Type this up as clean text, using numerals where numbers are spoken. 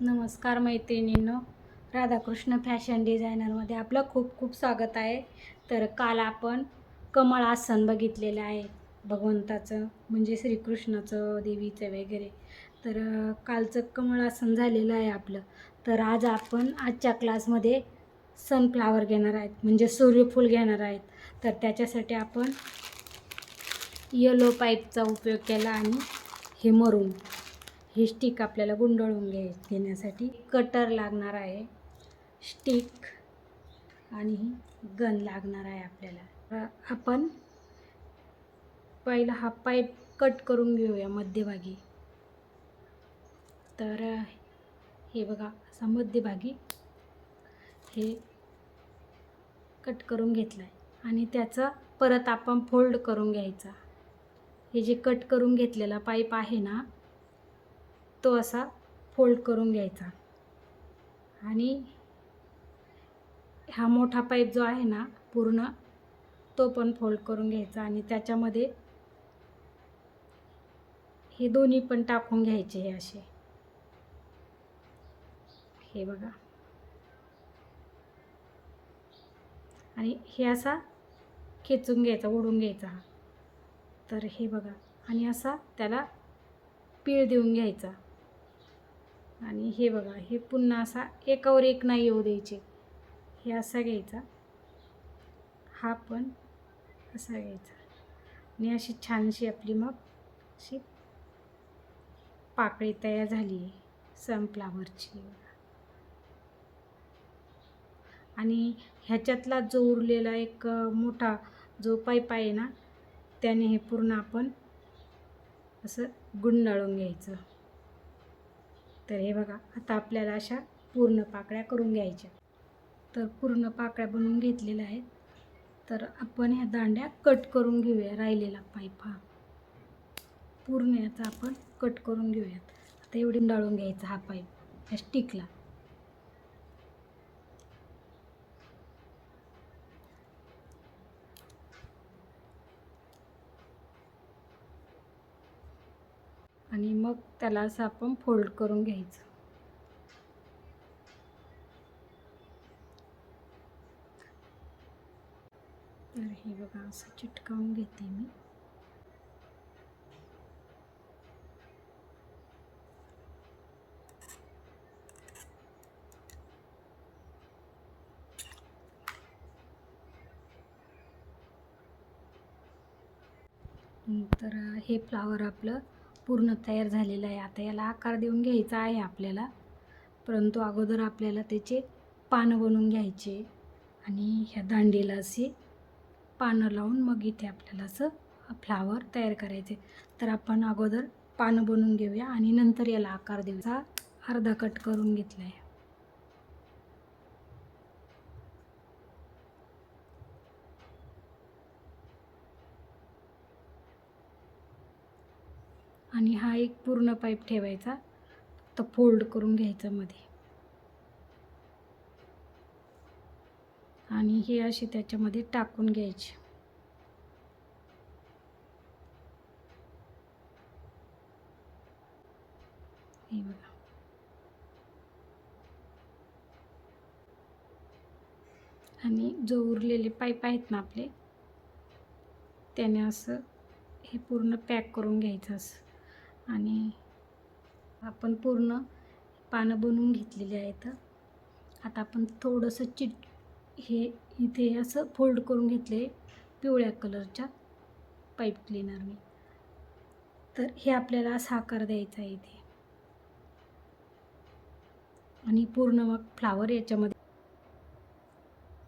नमस्कार मैत्रिणींनो, राधाकृष्ण फॅशन डिझायनरमध्ये आपलं खूप खूप स्वागत आहे. तर काल आपण कमळ आसन बघितलेलं आहे भगवंताचं, म्हणजे श्रीकृष्णाचं, देवीचं वगैरे. तर कालचं कमळ आसन झालेलं आहे आपलं. तर आज आपण आजच्या क्लासमध्ये सनफ्लावर घेणार आहेत, म्हणजे सूर्यफूल घेणार आहेत. तर त्याच्यासाठी आपण येलो पाईपचा उपयोग केला आणि हे मरून ही स्टिक आपल्याला गुंडाळून घेण्यासाठी कटर लागणार आहे, स्टिक आणि गन लागणार आहे आपल्याला. आपण पहिला हा पाईप कट करून घेऊया मध्यभागी. तर हे बघा, असा मध्यभागी हे कट करून घेतला आहे आणि त्याचा परत आपण फोल्ड करून घ्यायचा. हे जे कट करून घेतलेला पाईप आहे ना, तो असा फोल्ड करून घ्यायचा आणि हा मोठा पाईप जो आहे ना पूर्ण, तो पण फोल्ड करून घ्यायचा आणि त्याच्यामध्ये हे दोन्ही पण टाकून घ्यायचे. हे असे, हे बघा, आणि हे असा खेचून घ्यायचा, ओढून घ्यायचा. तर हे बघा, आणि असा त्याला पीळ देऊन घ्यायचा. आणि हे बघा, हे पुन्हा असा एकावर एक नाही येऊ द्यायचे. हे असा घ्यायचा, हा पण असा घ्यायचा आणि अशी छानशी आपली मग अशी पाकळी तयार झाली आहे सनफ्लावरची. आणि ह्याच्यातला जो उरलेला एक मोठा जो पाईप आहे ना, त्याने हे पूर्ण आपण असं गुंडाळून घ्यायचं. तर हे बघा, आता आपल्याला अशा पूर्ण पाकळ्या करून घ्यायच्या. तर पूर्ण पाकळ्या बनवून घेतलेल्या आहेत. तर आपण ह्या दांड्या कट करून घेऊया. राहिलेला पाईप हा पूर्ण याचा आपण कट करून घेऊयात. आता एवढी गुंडाळून घ्यायचा हा पाईप या स्टिकला. आणि मग त्याला असं आपण फोल्ड करून घ्यायचं. तर हे बघा, असं चिटकावून घेते मी. तर हे फ्लावर आपलं पूर्ण तयार झालेलं आहे. आता याला आकार देऊन घ्यायचा आहे आपल्याला, परंतु अगोदर आपल्याला त्याचे पानं बनवून घ्यायचे आणि ह्या दांडीला असे पानं लावून मग इथे आपल्याला असं फ्लावर तयार करायचे. तर आपण अगोदर पानं बनवून घेऊया आणि नंतर याला आकार देऊया. अर्धा कट करून घेतला आहे. आणि हा एक पूर्ण पाईप ठेवायचा, तर फोल्ड करून घ्यायचा मध्ये, आणि हे असे त्याच्यामध्ये टाकून घ्यायचे. हे बघा, आणि जो उरलेले पाईप आहेत ना आपले, त्याने असं हे पूर्ण पॅक करून घ्यायचं असं. आणि आपण पूर्ण पानं बनवून घेतलेली आहेत. आता आपण थोडंसं हे इथे असं फोल्ड करून घेतले पिवळ्या कलरच्या पाईप क्लीनरने. तर हे आपल्याला असा आकार द्यायचा आहे इथे, आणि पूर्ण मग फ्लावर याच्यामध्ये